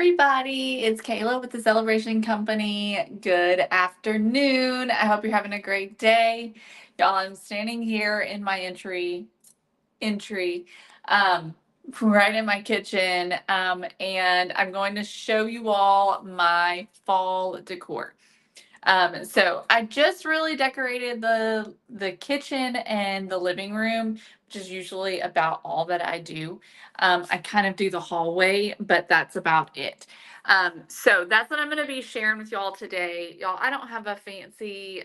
everybody. It's Kayla with the Celebration Company. Good afternoon. I hope you're having a great day. Y'all, I'm standing here in my entry, um, right in my kitchen, and I'm going to show you all my fall decor. So I just really decorated the kitchen and the living room, which is usually about all that I do. I kind of do the hallway, but that's about it. So that's what I'm going to be sharing with y'all today. Y'all, I don't have a fancy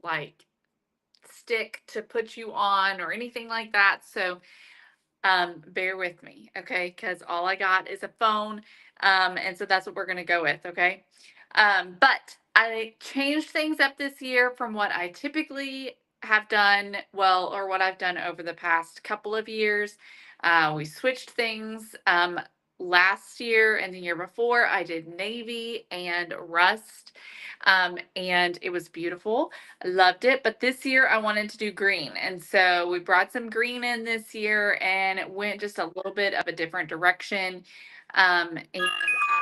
like stick to put you on or anything like that. So bear with me, okay? Because all I got is a phone, and so that's what we're gonna go with, okay? But I changed things up this year from what I typically have done, well, or what I've done over the past couple of years. We switched things. Last year and the year before, I did navy and rust, and it was beautiful. I loved it. But this year I wanted to do green. And so we brought some green in this year and it went just a little bit of a different direction. And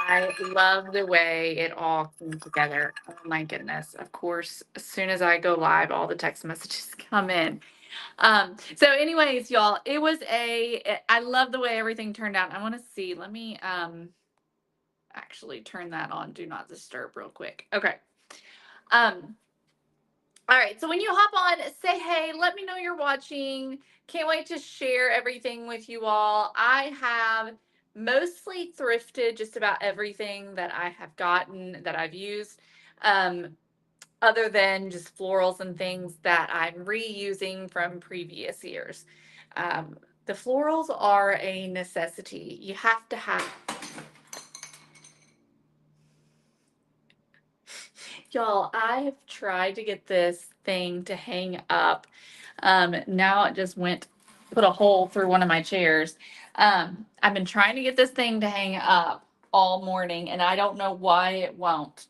I love the way it all came together. Oh my goodness. Of course, as soon as I go live, all the text messages come in. So anyways, y'all, I love the way everything turned out. I want to see. Let me actually turn that on. Do not disturb real quick. Okay. Um, all right, so when you hop on, say hey, let me know you're watching. Can't wait to share everything with you all. I have mostly thrifted just about everything that I have gotten that I've used, other than just florals and things that I'm reusing from previous years. Um, the florals are a necessity. You have to have. Y'all, I have tried to get this thing to hang up. Now it just put a hole through one of my chairs. I've been trying to get this thing to hang up all morning and I don't know why it won't.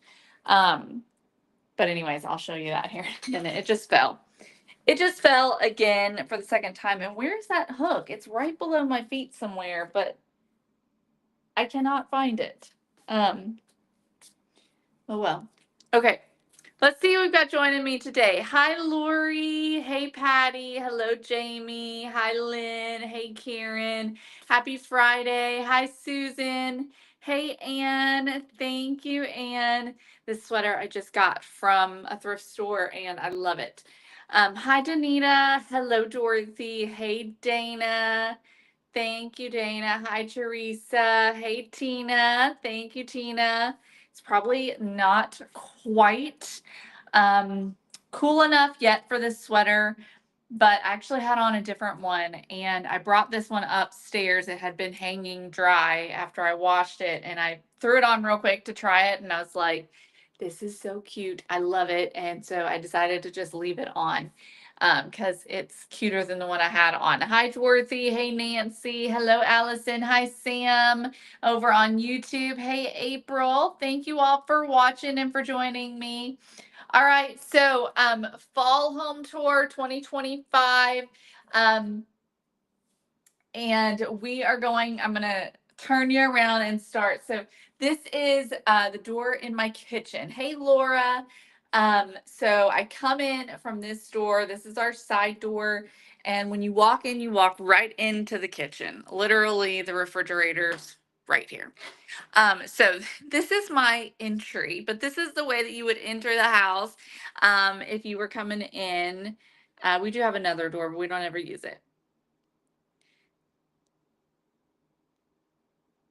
Um, but anyways, I'll show you that here in a minute. It just fell. It just fell again for the second time. And where's that hook? It's right below my feet somewhere, but I cannot find it. Um, oh well. Okay. Let's see who we've got joining me today. Hi, Lori. Hey, Patty. Hello, Jamie. Hi, Lynn. Hey, Karen. Happy Friday. Hi, Susan. Hey, Anne. Thank you, Anne. This sweater I just got from a thrift store and I love it. Hi, Danita. Hello, Dorothy. Hey, Dana. Thank you, Dana. Hi, Teresa. Hey, Tina. Thank you, Tina. It's probably not quite um, cool enough yet for this sweater, but I actually had on a different one and I brought this one upstairs. It had been hanging dry after I washed it and I threw it on real quick to try it and I was like, this is so cute. I love it. And so I decided to just leave it on because it's cuter than the one I had on. Hi, Dorothy. Hey, Nancy. Hello, Allison. Hi, Sam over on YouTube. Hey, April. Thank you all for watching and for joining me. All right, so fall home tour 2025. Um, and I'm gonna turn you around and start. So this is the door in my kitchen. Hey, Laura. So I come in from this door. This is our side door. And when you walk in, you walk right into the kitchen. Literally, the refrigerator's right here. So this is my entry, but this is the way that you would enter the house if you were coming in. We do have another door, but we don't ever use it.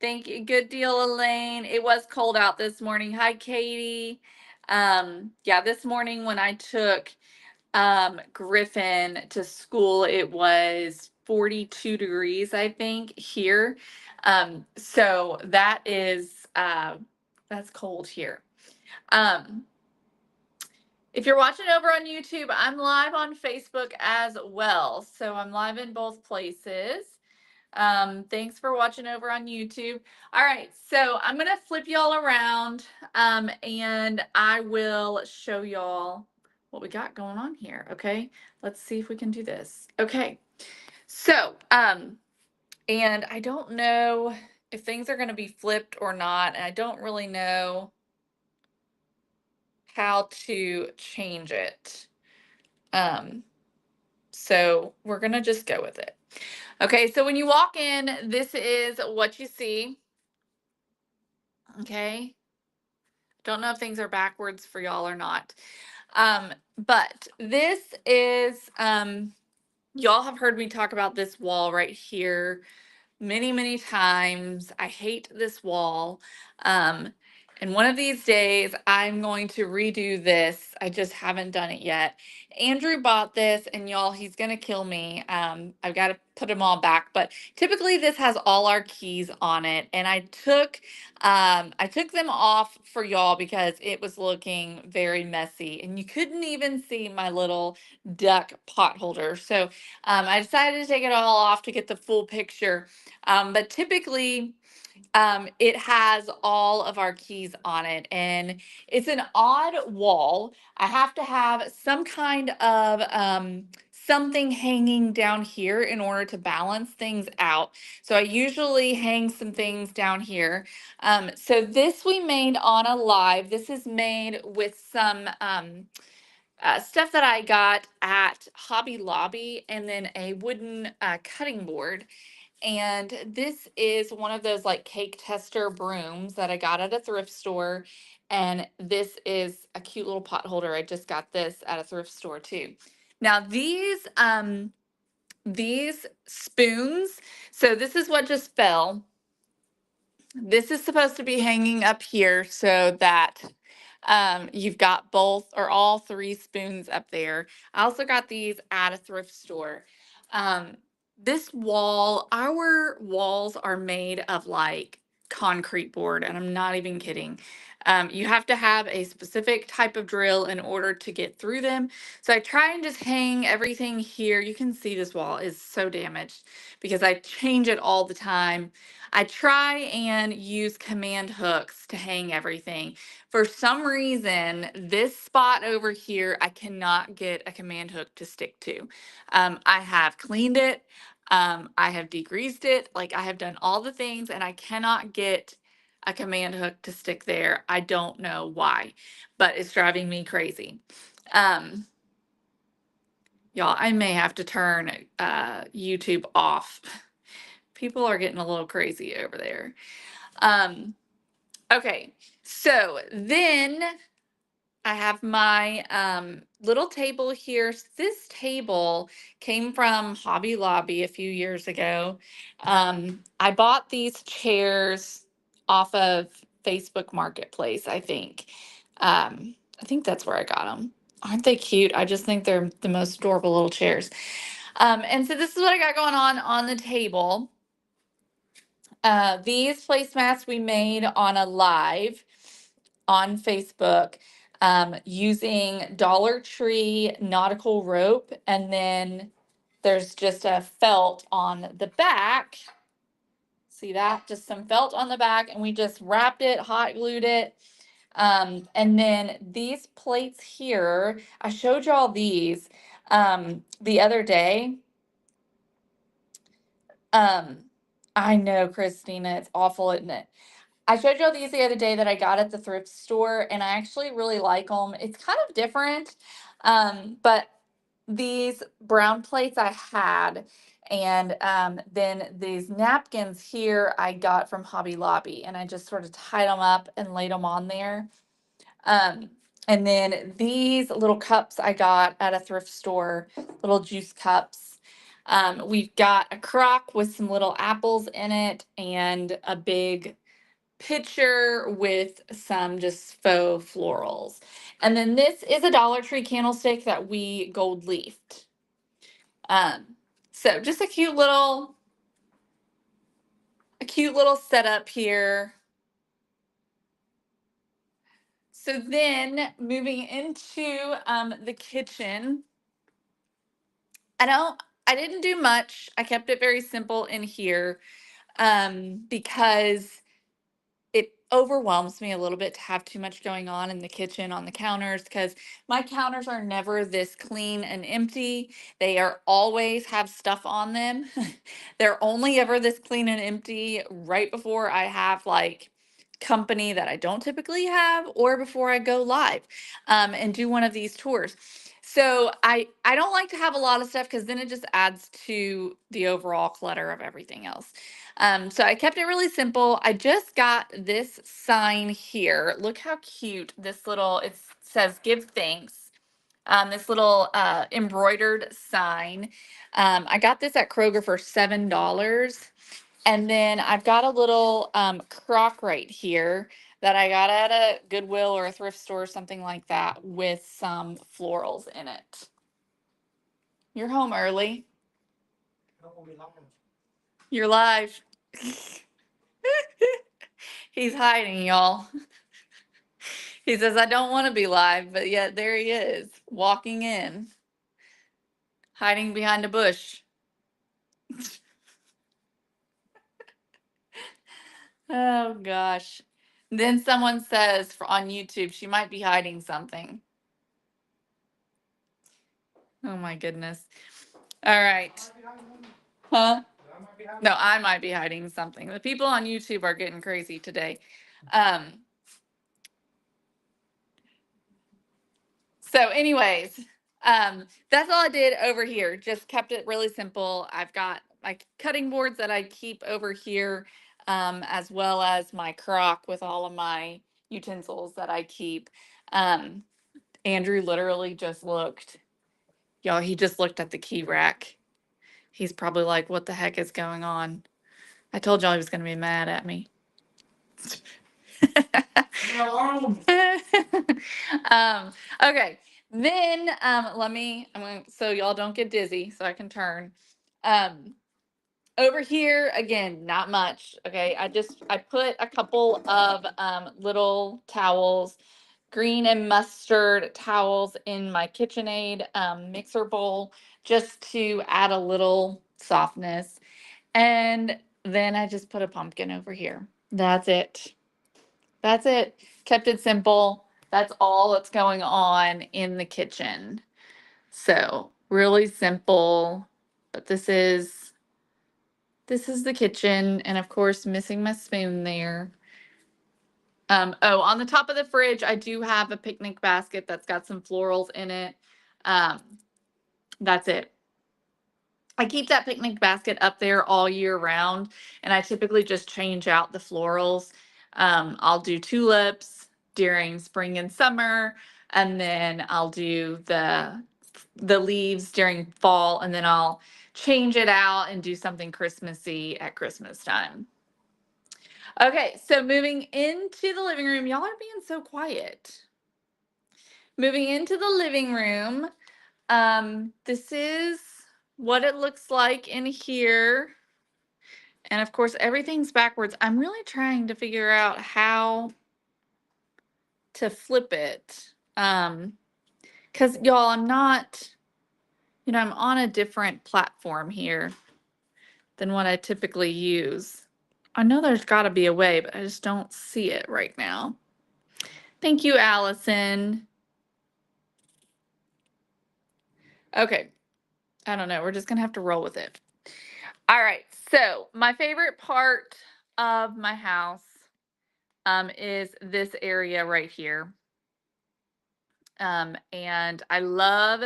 Thank you. Good deal, Elaine. It was cold out this morning. Hi, Katie. Yeah, this morning when I took Griffin to school, it was 42 degrees, I think, here. So that's cold here. If you're watching over on YouTube, I'm live on Facebook as well. So I'm live in both places. Thanks for watching over on YouTube. All right, so I'm gonna flip y'all around and I will show y'all what we got going on here. Okay, let's see if we can do this. Okay, so and I don't know if things are going to be flipped or not, and I don't really know how to change it. Um, so we're going to just go with it. Okay, so when you walk in, this is what you see. Okay. Don't know if things are backwards for y'all or not. But this is, y'all have heard me talk about this wall right here many, many times. I hate this wall. Um, and one of these days, I'm going to redo this. I just haven't done it yet. Andrew bought this, and y'all, he's gonna kill me. I've got to put them all back, but typically this has all our keys on it. And I took them off for y'all because it was looking very messy, and you couldn't even see my little duck pot holder. So I decided to take it all off to get the full picture. But typically, it has all of our keys on it, and it's an odd wall. I have to have some kind of something hanging down here in order to balance things out. So I usually hang some things down here. So this we made on a live. This is made with some stuff that I got at Hobby Lobby, and then a wooden cutting board. And this is one of those like cake tester brooms that I got at a thrift store. And this is a cute little pot holder. I just got this at a thrift store too. Now these spoons, so this is what just fell. This is supposed to be hanging up here so that you've got both or all three spoons up there. I also got these at a thrift store. Um, this wall, our walls are made of like concrete board, and I'm not even kidding. You have to have a specific type of drill in order to get through them. So I try and just hang everything here. You can see this wall is so damaged because I change it all the time. I try and use command hooks to hang everything. For some reason, this spot over here, I cannot get a command hook to stick to. I have cleaned it. I have degreased it. Like, I have done all the things, and I cannot get a command hook to stick there. I don't know why, but it's driving me crazy. Um, y'all, I may have to turn YouTube off. People are getting a little crazy over there. Okay, so then I have my little table here. This table came from Hobby Lobby a few years ago. I bought these chairs off of Facebook Marketplace, I think. I think that's where I got them. Aren't they cute? I just think they're the most adorable little chairs. And so this is what I got going on the table. These placemats we made on a live on Facebook using Dollar Tree nautical rope, and then there's just a felt on the back. See that? Just some felt on the back, and we just wrapped it, hot glued it. And then these plates here, I showed y'all these the other day. I know, Christina, it's awful, isn't it? I showed y'all these the other day that I got at the thrift store, and I actually really like them. It's kind of different, but these brown plates I had, and then these napkins here I got from Hobby Lobby, and I just sort of tied them up and laid them on there. Um, and then these little cups I got at a thrift store, little juice cups. We've got a crock with some little apples in it and a big pitcher with some just faux florals. And then this is a Dollar Tree candlestick that we gold leafed. So just a cute little setup here. So then moving into the kitchen, I didn't do much. I kept it very simple in here because it overwhelms me a little bit to have too much going on in the kitchen on the counters because my counters are never this clean and empty. They are always have stuff on them. They're only ever this clean and empty right before I have like company that I don't typically have or before I go live and do one of these tours. So I don't like to have a lot of stuff because then it just adds to the overall clutter of everything else. So I kept it really simple. I just got this sign here. Look how cute this little, it says give thanks. This little embroidered sign. I got this at Kroger for $7. And then I've got a little crock right here that I got at a Goodwill or a thrift store or something like that with some florals in it. You're home early. You're live. He's hiding, y'all. He says, I don't want to be live, but yet there he is, walking in, hiding behind a bush. Oh, gosh. Then someone says on YouTube, she might be hiding something. Oh, my goodness. All right. Huh? No, I might be hiding something. The people on YouTube are getting crazy today. So anyways, that's all I did over here. Just kept it really simple. I've got my cutting boards that I keep over here, as well as my crock with all of my utensils that I keep. Um, Andrew literally just looked, y'all, he just looked at the key rack. He's probably like, what the heck is going on? I told y'all he was going to be mad at me. Okay. Then I'm going so y'all don't get dizzy so I can turn. Um over here again, not much. Okay. I put a couple of little towels, green and mustard towels in my KitchenAid mixer bowl just to add a little softness. And then I just put a pumpkin over here. That's it. That's it. Kept it simple. That's all that's going on in the kitchen. So, really simple, but this is the kitchen and of course missing my spoon there. Oh, on the top of the fridge, I do have a picnic basket that's got some florals in it. Um, that's it. I keep that picnic basket up there all year round, and I typically just change out the florals. I'll do tulips during spring and summer, and then I'll do the leaves during fall, and then I'll change it out and do something Christmassy at Christmas time. Okay, so moving into the living room, y'all are being so quiet. Moving into the living room, this is what it looks like in here. And of course, everything's backwards. I'm really trying to figure out how to flip it. Because y'all, I'm not, I'm on a different platform here than what I typically use. I know there's got to be a way, but I just don't see it right now. Thank you, Allison. Okay. I don't know. We're just going to have to roll with it. All right. So, my favorite part of my house is this area right here. And I love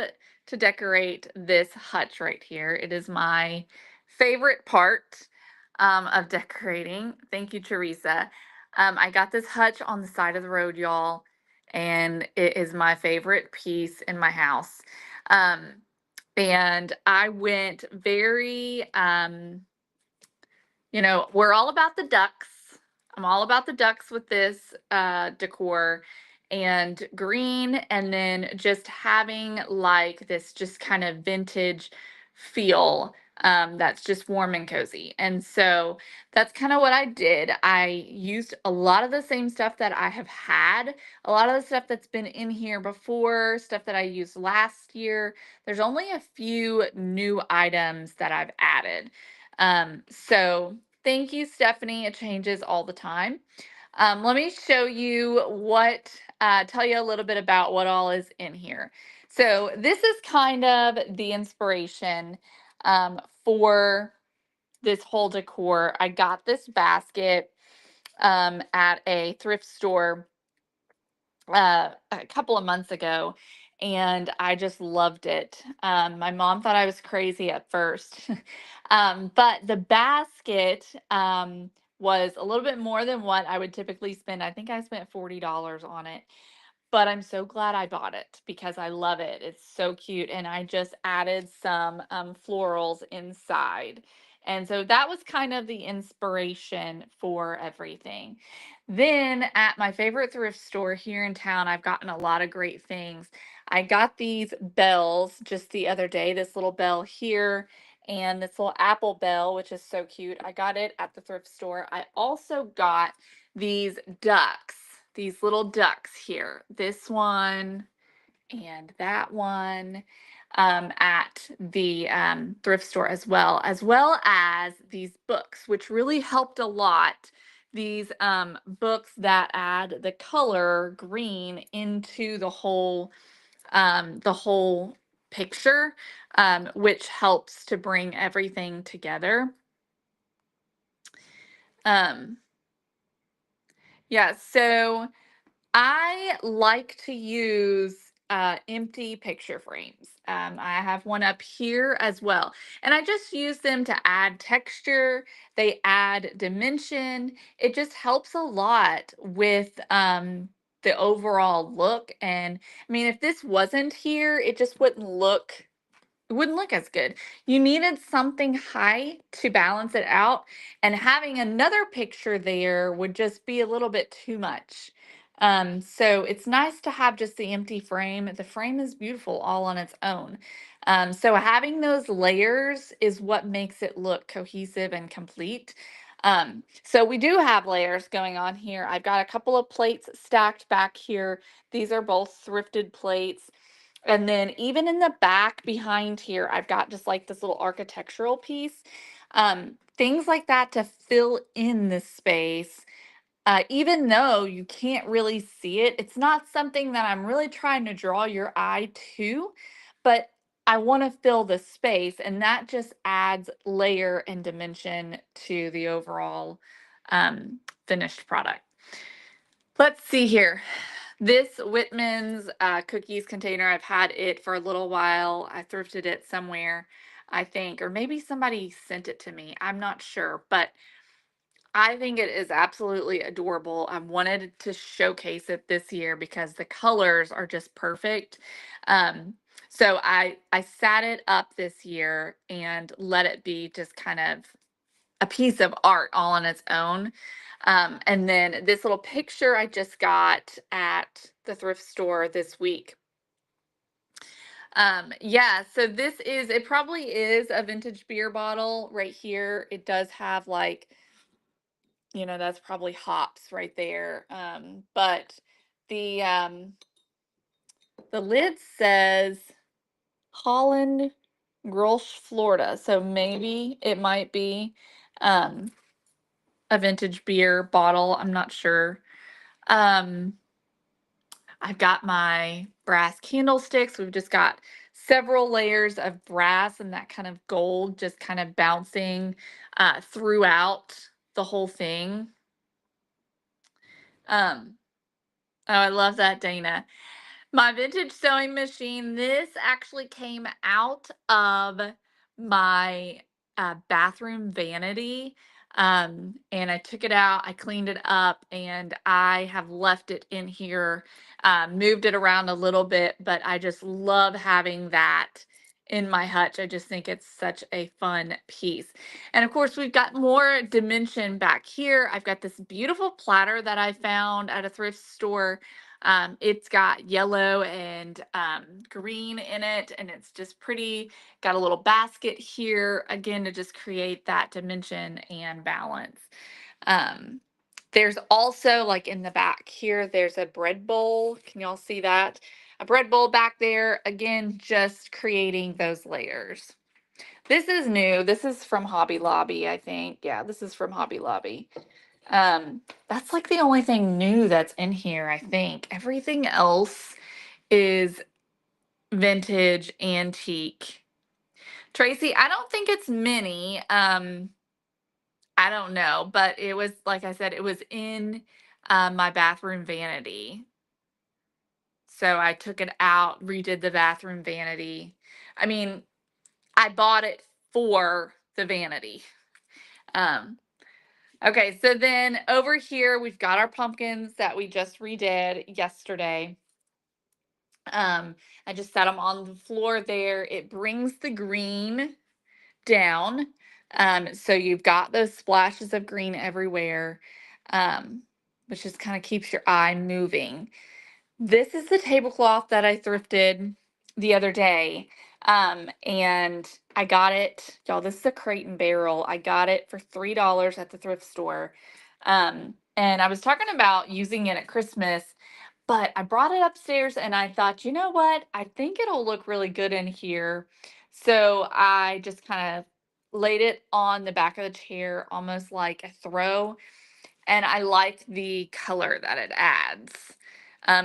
to decorate this hutch right here. It is my favorite part of decorating. Thank you, Teresa. I got this hutch on the side of the road, y'all, and it is my favorite piece in my house. And I went very, we're all about the ducks. I'm all about the ducks with this decor and green, and then just having like this just kind of vintage feel that's just warm and cozy. And so that's kind of what I did. I used a lot of the same stuff that I have had, a lot of the stuff that's been in here before, stuff that I used last year. There's only a few new items that I've added. So thank you, Stephanie. It changes all the time. Let me show you tell you a little bit about what all is in here. So this is kind of the inspiration for this whole decor. I got this basket at a thrift store a couple of months ago, and I just loved it. My mom thought I was crazy at first, but the basket was a little bit more than what I would typically spend. I think I spent $40 on it, but I'm so glad I bought it because I love it. It's so cute. And I just added some florals inside. And so that was kind of the inspiration for everything. Then at my favorite thrift store here in town, I've gotten a lot of great things. I got these bells just the other day, this little bell here and this little apple bell, which is so cute. I got it at the thrift store. I also got these ducks, these little ducks here. This one and that one at the thrift store as well as these books, which really helped a lot. These books that add the color green into the whole picture, which helps to bring everything together. Um, yeah, so I like to use empty picture frames. I have one up here as well. And I just use them to add texture, they add dimension. It just helps a lot with the overall look. And I mean, if this wasn't here, it wouldn't look as good. You needed something high to balance it out, and having another picture there would just be a little bit too much. So it's nice to have just the empty frame. The frame is beautiful all on its own. So having those layers is what makes it look cohesive and complete. So we do have layers going on here. I've got a couple of plates stacked back here. These are both thrifted plates. And then even in the back behind here, I've got just like this little architectural piece. Things like that to fill in the space. Even though you can't really see it, it's not something that I'm really trying to draw your eye to, but I want to fill the space, and that just adds layer and dimension to the overall finished product. Let's see here. This Whitman's cookies container, I've had it for a little while. I thrifted it somewhere, I think, or maybe somebody sent it to me. I'm not sure, but I think it is absolutely adorable. I wanted to showcase it this year because the colors are just perfect. Um, so I sat it up this year and let it be just kind of a piece of art all on its own. And then this little picture I just got at the thrift store this week. Yeah, so it probably is a vintage beer bottle right here. It does have like, that's probably hops right there. But the um, the lid says Holland Grolsch, Florida. So maybe it might be um, a vintage beer bottle. I'm not sure. Um, I've got my brass candlesticks. We've just got several layers of brass and that kind of gold just kind of bouncing throughout the whole thing. Um, oh, I love that, Dana. My vintage sewing machine, this actually came out of my bathroom vanity. And I took it out, I cleaned it up, and I have left it in here, moved it around a little bit, but I just love having that in my hutch. I just think it's such a fun piece. And of course, we've got more dimension back here. I've got this beautiful platter that I found at a thrift store. It's got yellow and green in it, and it's just pretty. Got a little basket here, again, to just create that dimension and balance. Um, there's also, like in the back here, there's a bread bowl. Can y'all see that? A bread bowl back there, again, just creating those layers. This is new. This is from Hobby Lobby, I think. Yeah, this is from Hobby Lobby. That's like the only thing new that's in here, I think. Everything else is vintage, antique. Tracy, I don't think it's mini. I don't know, but it was, like I said, it was in my bathroom vanity. So I took it out, redid the bathroom vanity. I mean, I bought it for the vanity. Um, okay, so then over here we've got our pumpkins that we just redid yesterday. I just set them on the floor there. It brings the green down. So you've got those splashes of green everywhere, um, which just kind of keeps your eye moving. This is the tablecloth that I thrifted the other day. And I got it, y'all. This is a crate and barrel. I got it for $3 at the thrift store. And I was talking about using it at Christmas, but I brought it upstairs and I thought, you know what? I think it'll look really good in here. So I just kind of laid it on the back of the chair, almost like a throw. And I like the color that it adds.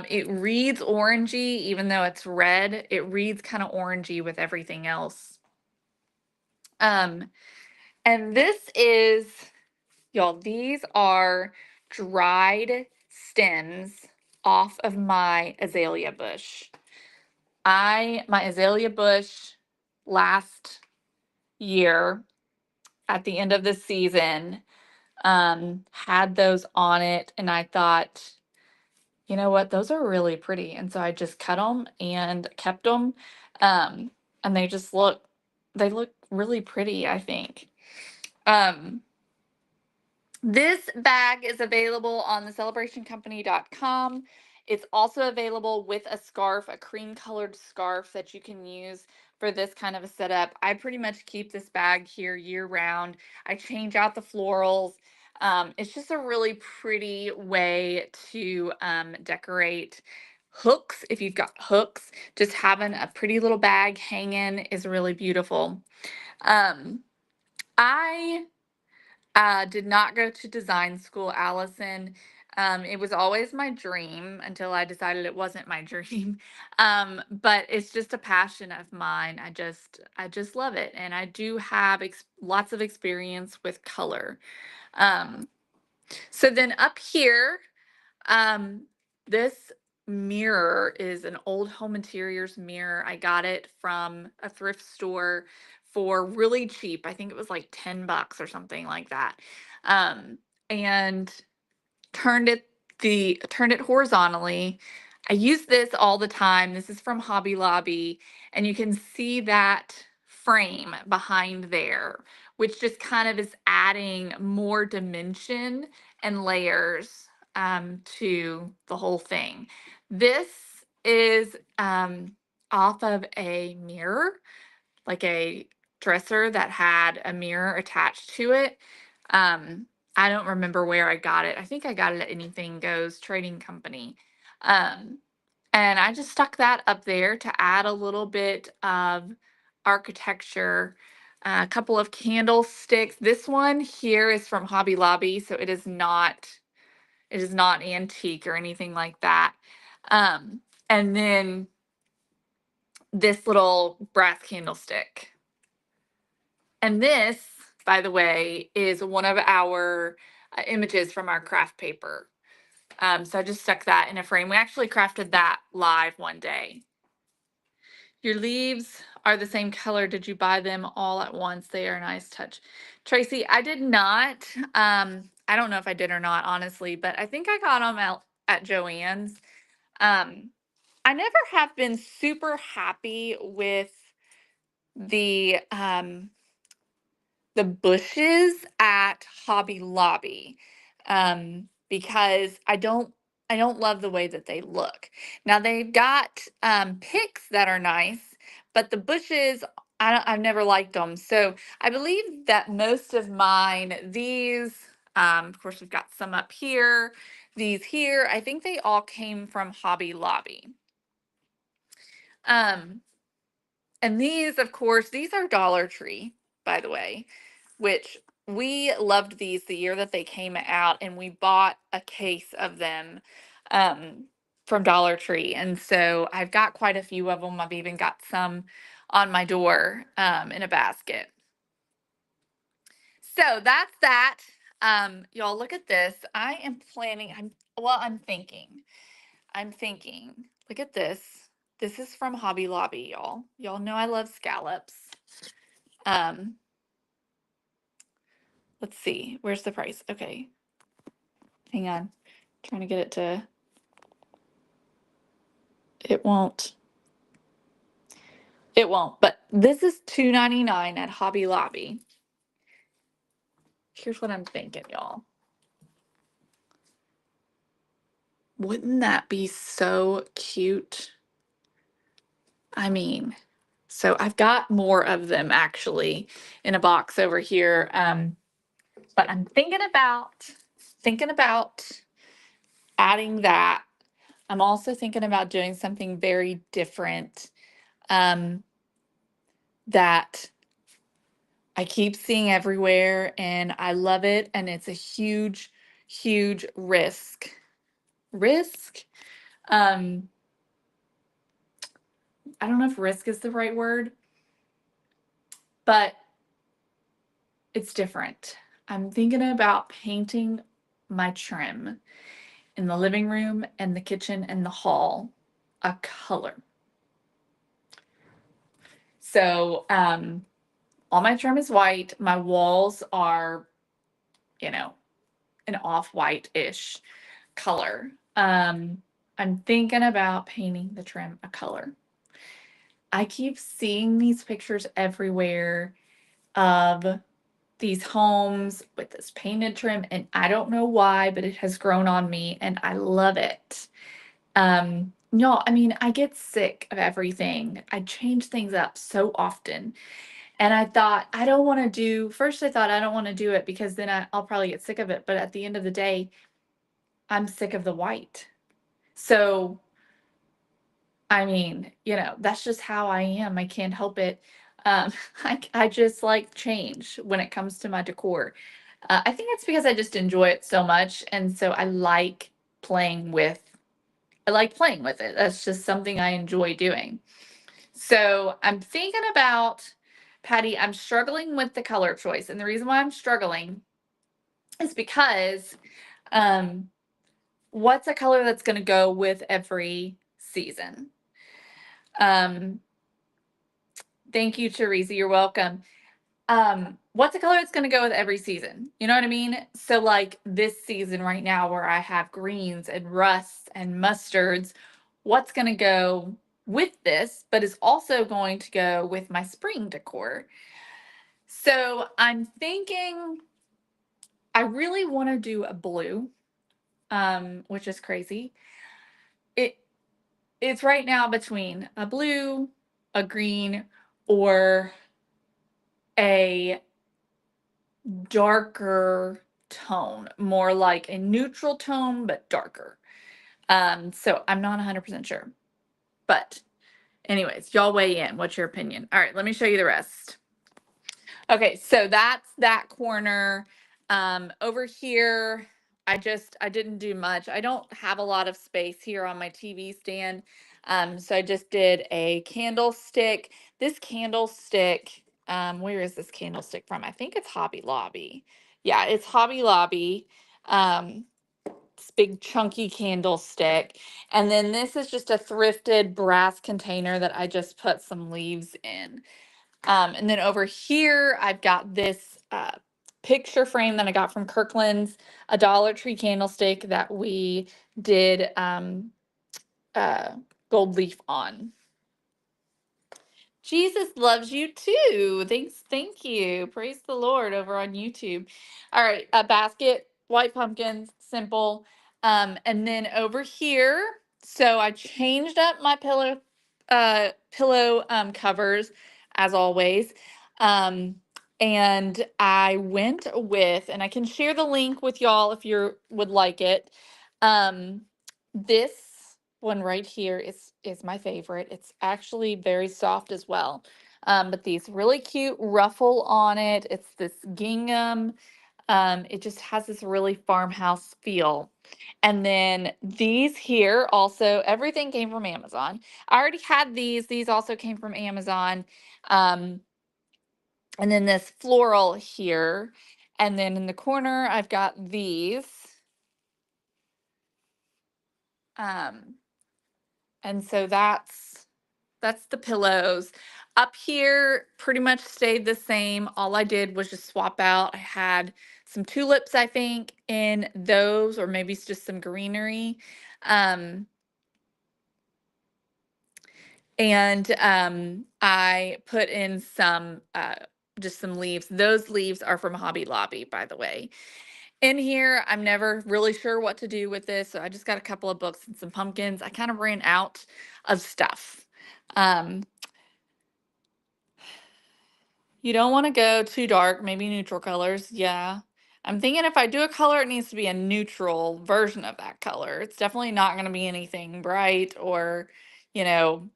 It reads orangey, even though it's red. It reads kind of orangey with everything else. Um, and this is, y'all, these are dried stems off of my azalea bush. My azalea bush last year at the end of the season had those on it, and I thought, you know what, those are really pretty. And so I just cut them and kept them. Um, and they look really pretty, I think. Um, This bag is available on the celebrationcompany.com. It's also available with a scarf, a cream colored scarf that you can use for this kind of a setup. I pretty much keep this bag here year round. I change out the florals. It's just a really pretty way to decorate hooks. If you've got hooks, just having a pretty little bag hanging is really beautiful. Um, I did not go to design school, Allison. It was always my dream until I decided it wasn't my dream. But it's just a passion of mine. I just love it, and I do have lots of experience with color. Um, so then up here, um, this mirror is an old home interiors mirror. I got it from a thrift store for really cheap. I think it was like $10 or something like that. Um, and turned it horizontally. I use this all the time. This is from Hobby Lobby, and you can see that frame behind there, which just kind of is adding more dimension and layers to the whole thing. This is off of a mirror, like a dresser that had a mirror attached to it. Um, I don't remember where I got it. I think I got it at Anything Goes Trading Company. Um, and I just stuck that up there to add a little bit of architecture. A couple of candlesticks. This one here is from Hobby Lobby, so it is not antique or anything like that. And then this little brass candlestick. And this, by the way, is one of our images from our craft paper. So I just stuck that in a frame. We actually crafted that live one day. Your leaves are the same color. Did you buy them all at once? They are a nice touch. Tracy, I did not. I don't know if I did or not, honestly, but I think I got them out at Joann's. Um, I never have been super happy with the bushes at Hobby Lobby, because I don't love the way that they look. Now they've got picks that are nice, but the bushes I've never liked them. So I believe that most of mine, these, of course, we've got some up here, these here. I think they all came from Hobby Lobby. Um, and these, of course, these are Dollar Tree, by the way, which we loved these the year that they came out, and we bought a case of them um, from Dollar Tree. And so I've got quite a few of them. I've even got some on my door in a basket. So that's that. Y'all look at this. I am planning, I'm thinking, look at this. This is from Hobby Lobby, y'all. Y'all know I love scallops. Um, let's see. Where's the price? Okay. Hang on. Trying to get it to, it won't. It won't, but this is $2.99 at Hobby Lobby. Here's what I'm thinking, y'all. Wouldn't that be so cute? I mean, so I've got more of them actually in a box over here. But I'm thinking about adding that. I'm also thinking about doing something very different that I keep seeing everywhere and I love it. And it's a huge, huge risk. Risk? Um, I don't know if risk is the right word, but it's different. I'm thinking about painting my trim in the living room and the kitchen and the hall a color. So, all my trim is white. My walls are, you know, an off-white-ish color. I'm thinking about painting the trim a color. I keep seeing these pictures everywhere of these homes with this painted trim, and I don't know why, but it has grown on me and I love it. No, I mean, I get sick of everything. I change things up so often. And I thought, I don't want to do, first I thought I don't want to do it because then I'll probably get sick of it. But at the end of the day, I'm sick of the white. So, I mean, that's just how I am. I can't help it. I just like change when it comes to my decor. I think it's because I just enjoy it so much. And so playing with, I like playing with it. That's just something I enjoy doing. So I'm thinking about, Patty, I'm struggling with the color choice. And the reason why I'm struggling is because what's a color that's going to go with every season? Um, thank you, Teresa. You're welcome. What's a color that's going to go with every season? You know what I mean? So like this season right now where I have greens and rusts and mustards, what's going to go with this, but is also going to go with my spring decor. So I'm thinking I really want to do a blue, which is crazy. It it's right now between a blue, a green, or a darker tone, more like a neutral tone, but darker. So I'm not 100% sure. But anyways, y'all weigh in. What's your opinion? All right, let me show you the rest. Okay, so that's that corner. Over here, I didn't do much. I don't have a lot of space here on my TV stand. So I just did a candlestick. This candlestick, where is this candlestick from? I think it's Hobby Lobby. Yeah, it's Hobby Lobby. This big chunky candlestick. And then this is just a thrifted brass container that I just put some leaves in. And then over here, I've got this picture frame that I got from Kirkland's, a Dollar Tree candlestick that we did uh, gold leaf on. Jesus loves you too. Thank you. Praise the Lord over on YouTube. All right, a basket, white pumpkins, simple. And then over here, so I changed up my pillow covers as always. Um, and I went with, and I can share the link with y'all if you would like it. This one right here is my favorite. It's actually very soft as well. But these really cute ruffle on it. It's this gingham. It just has this really farmhouse feel. And then these here also, everything came from Amazon. I already had these. These also came from Amazon. Um, and then this floral here. And then in the corner, I've got these. Um, and so that's the pillows. Up here pretty much stayed the same. All I did was just swap out. I had some tulips, I think, in those, or maybe it's just some greenery. Um, and I put in some just some leaves. Those leaves are from Hobby Lobby, by the way. In here, I'm never really sure what to do with this, so I just got a couple of books and some pumpkins. I kind of ran out of stuff. Um, You don't want to go too dark, maybe neutral colors. Yeah. I'm thinking if I do a color, it needs to be a neutral version of that color. It's definitely not going to be anything bright or, you know,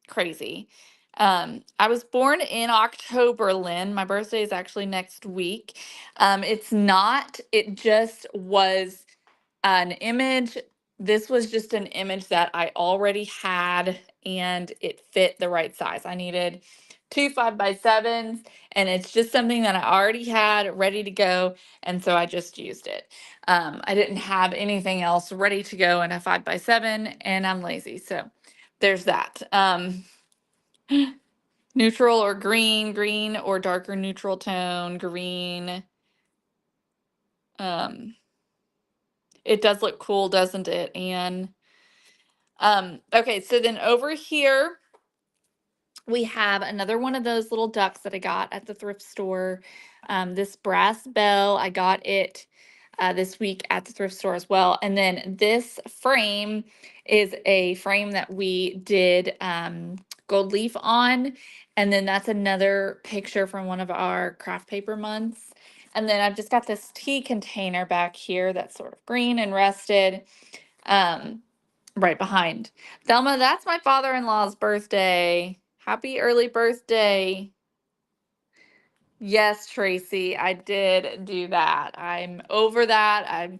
crazy. I was born in October, Lynn. My birthday is actually next week. It's not, it just was an image. This was just an image that I already had and it fit the right size. I needed two 5x7s and it's just something that I already had ready to go. And so I just used it. I didn't have anything else ready to go in a 5x7 and I'm lazy. So there's that. Neutral or green, green or darker neutral tone, green. Um, it does look cool, doesn't it? And okay, so then over here we have another one of those little ducks that I got at the thrift store. This brass bell, I got it this week at the thrift store as well. And then this frame is a frame that we did gold leaf on. And then that's another picture from one of our craft paper months. And then I've just got this tea container back here that's sort of green and rusted. Right behind. Thelma, that's my father-in-law's birthday. Happy early birthday. Yes, Tracy, I did do that. I'm over that.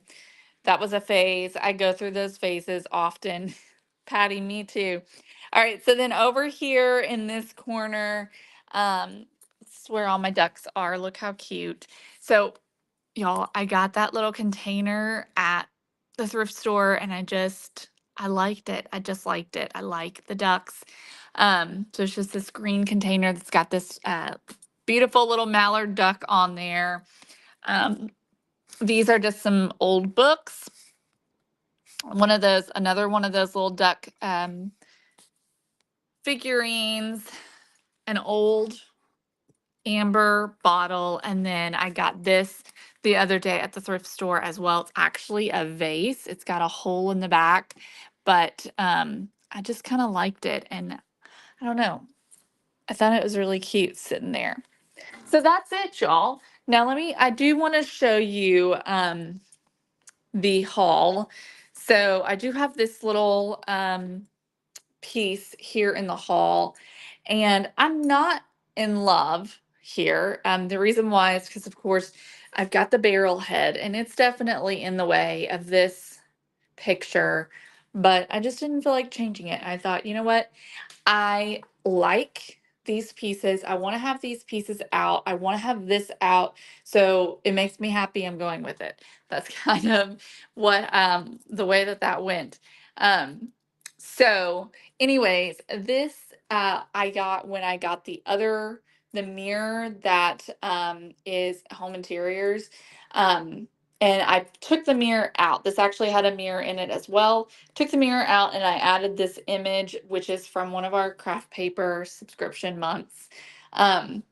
That was a phase. I go through those phases often. Patty, me too. All right, so then over here in this corner, this is where all my ducks are. Look how cute. So y'all, I got that little container at the thrift store and I liked it. I just liked it. I like the ducks. So it's just this green container that's got this beautiful little mallard duck on there. Um, these are just some old books. Another one of those little duck figurines, an old amber bottle, and then I got this the other day at the thrift store as well. It's actually a vase. It's got a hole in the back, but I just kind of liked it, and I don't know. I thought it was really cute sitting there. So that's it, y'all. Now I do want to show you the haul. So I do have this little piece here in the hall, and I'm not in love here. The reason why is because, of course, I've got the barrel head, and it's definitely in the way of this picture, but I just didn't feel like changing it. I thought, you know what? I like these pieces. I want to have these pieces out. I want to have this out. So it makes me happy. I'm going with it. That's kind of what the way that went. Um so anyways, this I got when I got the mirror that is home interiors. Um and I took the mirror out. This actually had a mirror in it as well. Took the mirror out and I added this image, which is from one of our craft paper subscription months. Um,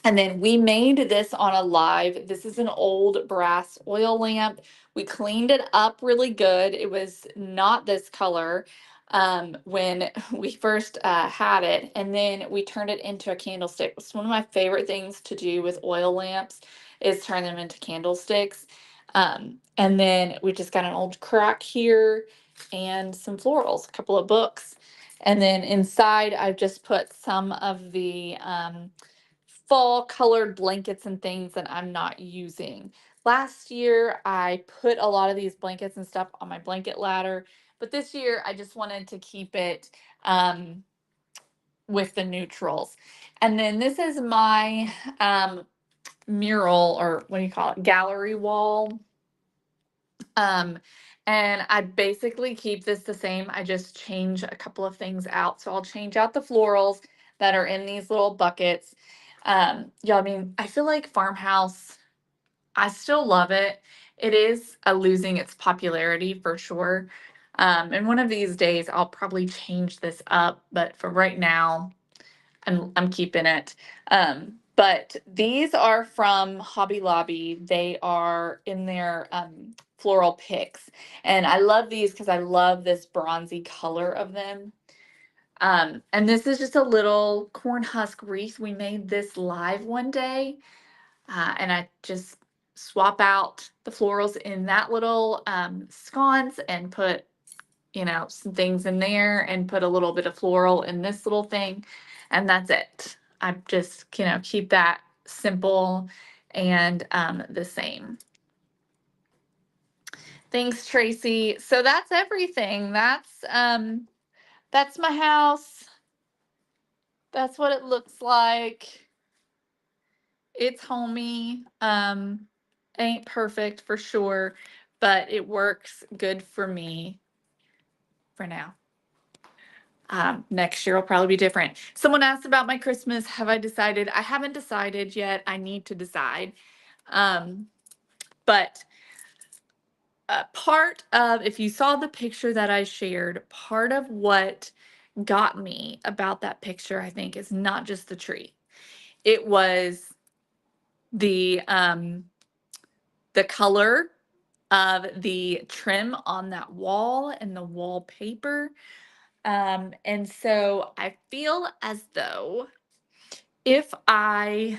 and then we made this on a live. This is an old brass oil lamp. We cleaned it up really good. It was not this color when we first had it. And then we turned it into a candlestick. It's one of my favorite things to do with oil lamps is turn them into candlesticks. And then we just got an old crack here and some florals, a couple of books. And then inside, I've just put some of the fall colored blankets and things that I'm not using. Last year, I put a lot of these blankets and stuff on my blanket ladder, but this year I just wanted to keep it um, with the neutrals. And then this is my mural, or what do you call it, gallery wall. Um, and I basically keep this the same. I just change a couple of things out. So I'll change out the florals that are in these little buckets. Yeah, I mean, I feel like farmhouse, I still love it. It is losing its popularity for sure. And one of these days I'll probably change this up, but for right now, I'm keeping it. But these are from Hobby Lobby. They are in their floral picks. And I love these because I love this bronzy color of them. And this is just a little corn husk wreath. We made this live one day. And I just swap out the florals in that little sconce and put, some things in there and put a little bit of floral in this little thing. And that's it. I just, keep that simple and the same. Thanks, Tracy. So that's everything. That's my house. That's what it looks like. It's homey. Ain't perfect for sure, but it works good for me for now. Next year will probably be different. Someone asked about my Christmas. Have I decided? I haven't decided yet. I need to decide. But part of, if you saw the picture that I shared, part of what got me about that picture, I think, is not just the tree. It was the color of the trim on that wall and the wallpaper. And so I feel as though if I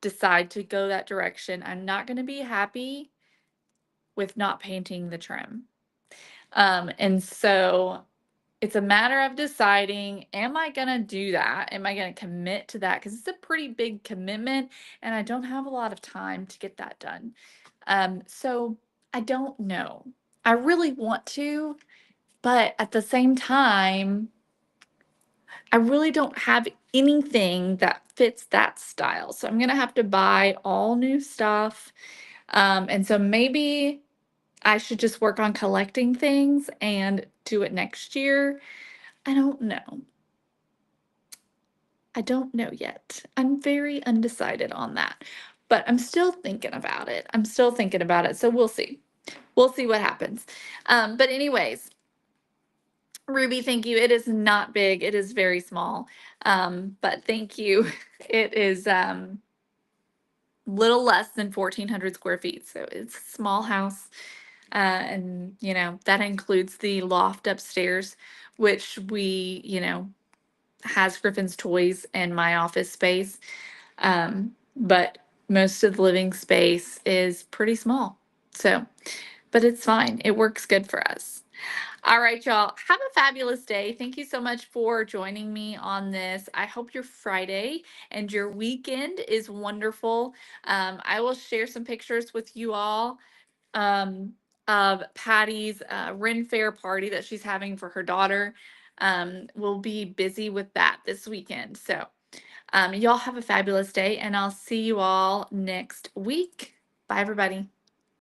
decide to go that direction, I'm not going to be happy with not painting the trim. And so it's a matter of deciding, am I going to do that? Am I going to commit to that? Because it's a pretty big commitment and I don't have a lot of time to get that done. So I don't know. I really want to, but at the same time, I really don't have anything that fits that style. So I'm going to have to buy all new stuff. And so maybe I should just work on collecting things and do it next year. I don't know. I don't know yet. I'm very undecided on that, but I'm still thinking about it. So we'll see. We'll see what happens. But anyways, Ruby, thank you. It is not big. It is very small. But thank you. It is little less than 1,400 square feet. So it's a small house. And, that includes the loft upstairs, which has Griffin's toys and my office space. But most of the living space is pretty small. So, but it's fine. It works good for us. All right, y'all. Have a fabulous day. Thank you so much for joining me on this. I hope your Friday and your weekend is wonderful. I will share some pictures with you all um, of Patty's Ren Fair party that she's having for her daughter. We'll be busy with that this weekend. So, y'all have a fabulous day, and I'll see you all next week. Bye, everybody.